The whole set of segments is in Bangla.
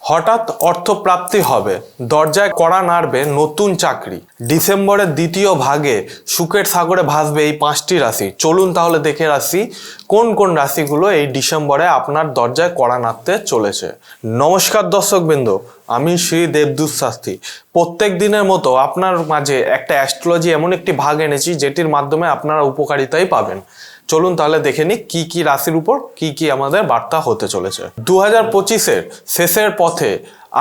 হঠাৎ অর্থপ্রাপ্তি হবে, দরজায় কড়া নাড়বে নতুন চাকরি। ডিসেম্বরের দ্বিতীয় ভাগে সুখের সাগরে ভাসবে এই 5টি রাশি। চলুন তাহলে দেখে আসি কোন কোন রাশিগুলো এই ডিসেম্বরে আপনার দরজায় কড়া নাড়তে চলেছে। নমস্কার দর্শকবৃন্দ, আমি শ্রী দেবদূত শাস্ত্রী। প্রত্যেক দিনের মতো আপনার মাঝে একটা অ্যাস্ট্রোলজি এমন একটি ভাগ এনেছি যেটির মাধ্যমে আপনারা উপকারিতাই পাবেন। চলুন তাহলে দেখে নিই কি কি রাশির উপর কি কি আমাদের বার্তা হতে চলেছে। 2025-এর শেষের পথে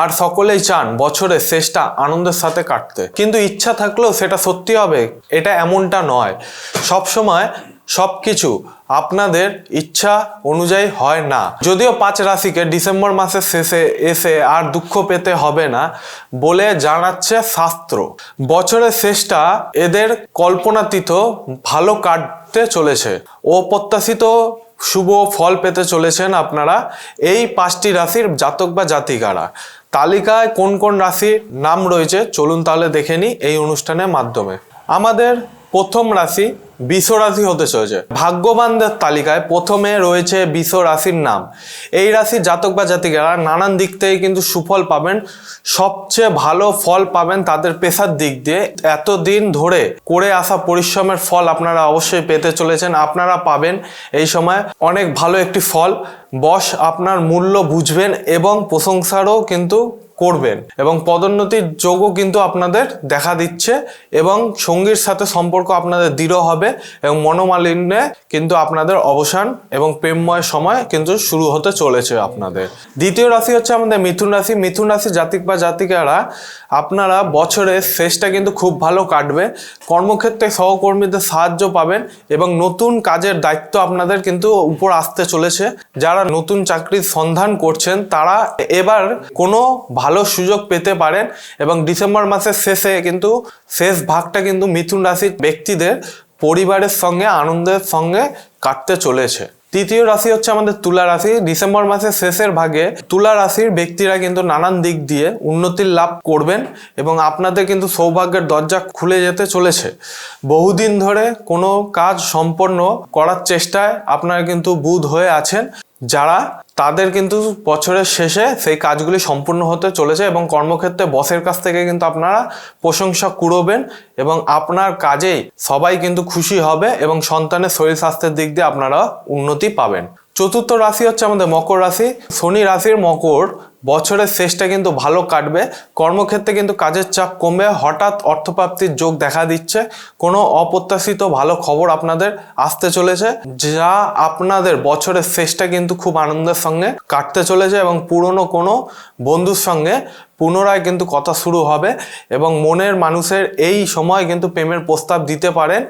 আর সকলেই চান বছরের শেষটা আনন্দের সাথে কাটতে, কিন্তু ইচ্ছা থাকলেও সেটা সত্যি হবে এটা এমনটা নয়। সবসময় সবকিছু আপনাদের ইচ্ছা অনুযায়ী হয় না। যদিও 5 রাশিকে ডিসেম্বর মাসের শেষে এসে আর দুঃখ পেতে হবে না বলে জানাচ্ছে শাস্ত্র। বছরের শেষটা এদের কল্পনাতীত ভালো কাটতে চলেছে। অপ্রত্যাশিত শুভ ফল পেতে চলেছেন আপনারা এই 5টি রাশির জাতক বা জাতিকারা। তালিকায় কোন কোন রাশির নাম রয়েছে চলুন তাহলে দেখে নিই এই অনুষ্ঠানের মাধ্যমে। আমাদের প্রথম রাশি বৃষ রাশি হতে চলেছে। ভাগ্যবানদের তালিকায় প্রথমে রয়েছে বৃষ রাশির নাম। এই রাশির জাতক বা জাতিকারা নানান দিক থেকে কিন্তু সুফল পাবেন, সবচেয়ে ভালো ফল পাবেন তাদের পেশার দিক দিয়ে। এতদিন ধরে করে আসা পরিশ্রমের ফল আপনারা অবশ্যই পেতে চলেছেন। আপনারা পাবেন এই সময় অনেক ভালো একটি ফল। বস আপনার মূল্য বুঝবেন এবং প্রশংসারও কিন্তু করবেন, এবং পদোন্নতির যোগও কিন্তু আপনাদের দেখা দিচ্ছে, এবং সঙ্গীর সাথে সম্পর্ক আপনাদের দৃঢ় হবে এবং মনোমালিন্যে কিন্তু আপনাদের অবসান এবং প্রেমময় সময় কিন্তু শুরু হতে চলেছে আপনাদের। দ্বিতীয় রাশি হচ্ছে আমাদের মিথুন রাশি। মিথুন রাশি জাতক বা জাতিকারা আপনারা বছরের শেষটা কিন্তু খুব ভালো কাটবে। কর্মক্ষেত্রে সহকর্মীদের সাহায্য পাবেন এবং নতুন কাজের দায়িত্ব আপনাদের কিন্তু উপর আসতে চলেছে। যারা নতুন চাকরির সন্ধান করছেন তারা এবার কোনো ভালো সুযোগ পেতে পারেন, এবং ডিসেম্বর মাসের শেষে কিন্তু শেষ ভাগটা কিন্তু মিথুন রাশির ব্যক্তিদের পরিবারের সঙ্গে আনন্দের সঙ্গে কাটতে চলেছে। তৃতীয় রাশি হচ্ছে আমাদের তুলা রাশি। ডিসেম্বর মাসের শেষের ভাগে তুলা রাশির ব্যক্তিরা কিন্তু নানান দিক দিয়ে উন্নতির লাভ করবেন এবং আপনাদের কিন্তু সৌভাগ্যের দরজা খুলে যেতে চলেছে। বহুদিন ধরে কোনো কাজ সম্পন্ন করার চেষ্টায় আপনারা কিন্তু বুঁদ হয়ে আছেন, যারা তাদের কিন্তু বছরের শেষে সেই কাজগুলি সম্পূর্ণ হতে চলেছে, এবং কর্মক্ষেত্রে বসের কাছ থেকে কিন্তু আপনারা প্রশংসা কুড়োবেন এবং আপনার কাজেই সবাই কিন্তু খুশি হবে, এবং সন্তানের শরীর স্বাস্থ্যের দিক দিয়ে আপনারা উন্নতি পাবেন। চতুর্থ রাশি হচ্ছে আমাদের মকর রাশি। শনি রাশির মকর বছরের শেষটা কিন্তু ভালো কাটবে। কর্মক্ষেত্রে কিন্তু কাজের চাপ কমবে, হঠাৎ অর্থপ্রাপ্তির যোগ দেখা দিচ্ছে। কোনো অপ্রত্যাশিত ভালো খবর আপনাদের আসতে চলেছে, যা আপনাদের বছরের শেষটা কিন্তু খুব আনন্দের সঙ্গে কাটতে চলেছে, এবং পুরনো কোনো বন্ধুর সঙ্গে পুনরায় কিন্তু কথা শুরু হবে, এবং মনের মানুষের এই সময় কিন্তু প্রেমের প্রস্তাব দিতে পারেন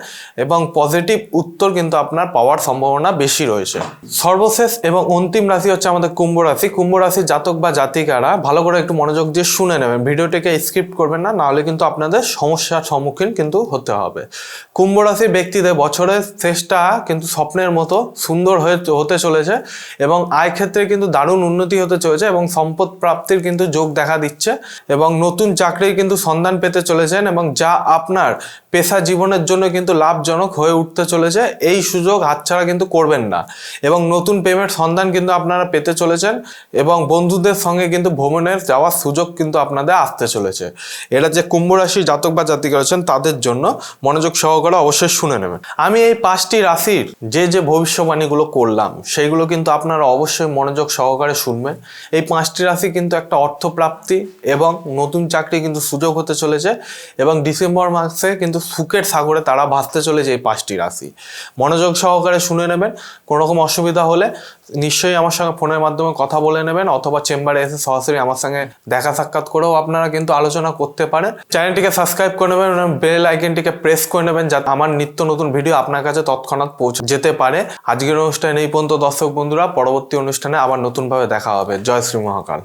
এবং পজিটিভ উত্তর কিন্তু আপনার পাওয়ার সম্ভাবনা বেশি রয়েছে। সর্বশেষ এবং অন্তিম রাশি হচ্ছে আমাদের কুম্ভ রাশি। কুম্ভ রাশির জাতক বা জাতিকারা ভালো করে একটু মনোযোগ দিয়ে শুনে নেবেন, ভিডিওটিকে স্কিপ করবেন না, নাহলে কিন্তু আপনাদের সমস্যার সম্মুখীন কিন্তু হতে হবে। কুম্ভ রাশির ব্যক্তিদের বছরের শেষটা কিন্তু স্বপ্নের মতো সুন্দর হতে চলেছে, এবং আয় ক্ষেত্রে কিন্তু দারুণ উন্নতি হতে চলেছে, এবং সম্পদ প্রাপ্তির কিন্তু যোগ দেখা দিচ্ছে, এবং নতুন চাকরির কিন্তু সন্ধান পেতে চলেছেন, এবং যা আপনার পেশা জীবনের জন্য কিন্তু লাভজনক হয়ে উঠতে চলেছে। এই সুযোগ হাতছাড়া কিন্তু করবেন না, এবং নতুন প্রেমের সন্ধান কিন্তু আপনারা পেতে চলেছেন, এবং বন্ধুদের সঙ্গে কিন্তু ভ্রমণের যাওয়ার সুযোগ কিন্তু আপনাদের আসতে চলেছে। এটা যে কুম্ভ রাশি জাতক বা জাতিকা রয়েছেন তাদের জন্য মনোযোগ সহকারে অবশ্যই শুনে নেবেন। আমি এই 5টি রাশির যে ভবিষ্যবাণীগুলো করলাম সেইগুলো কিন্তু আপনারা অবশ্যই মনোযোগ সহকারে শুনবেন। এই 5টি রাশি কিন্তু একটা অর্থপ্রাপ্তি এবং নতুন চাকরি কিন্তু সুযোগ হতে চলেছে, এবং ডিসেম্বর মাসে কিন্তু সুখের সাগরে তারা ভাসতে চলেছে এই 5টি রাশি। মনোযোগ সহকারে শুনে নেবেন। কোনো রকম অসুবিধা হলে নিশ্চয়ই আমার সঙ্গে ফোনের মাধ্যমে কথা বলে নেবেন, অথবা চেম্বারে এসে সরাসরি আমার সঙ্গে দেখা সাক্ষাৎ করেও আপনারা কিন্তু আলোচনা করতে পারেন। চ্যানেলটিকে সাবস্ক্রাইব করে নেবেন এবং বেল আইকনটিকে প্রেস করে নেবেন, যাতে আমার নিত্য নতুন ভিডিও আপনার কাছে তৎক্ষণাৎ পৌঁছে যেতে পারে। আজকের অনুষ্ঠানে এই পর্যন্ত দর্শক বন্ধুরা, পরবর্তী অনুষ্ঠানে আবার নতুনভাবে দেখা হবে। জয় শ্রী মহাকাল।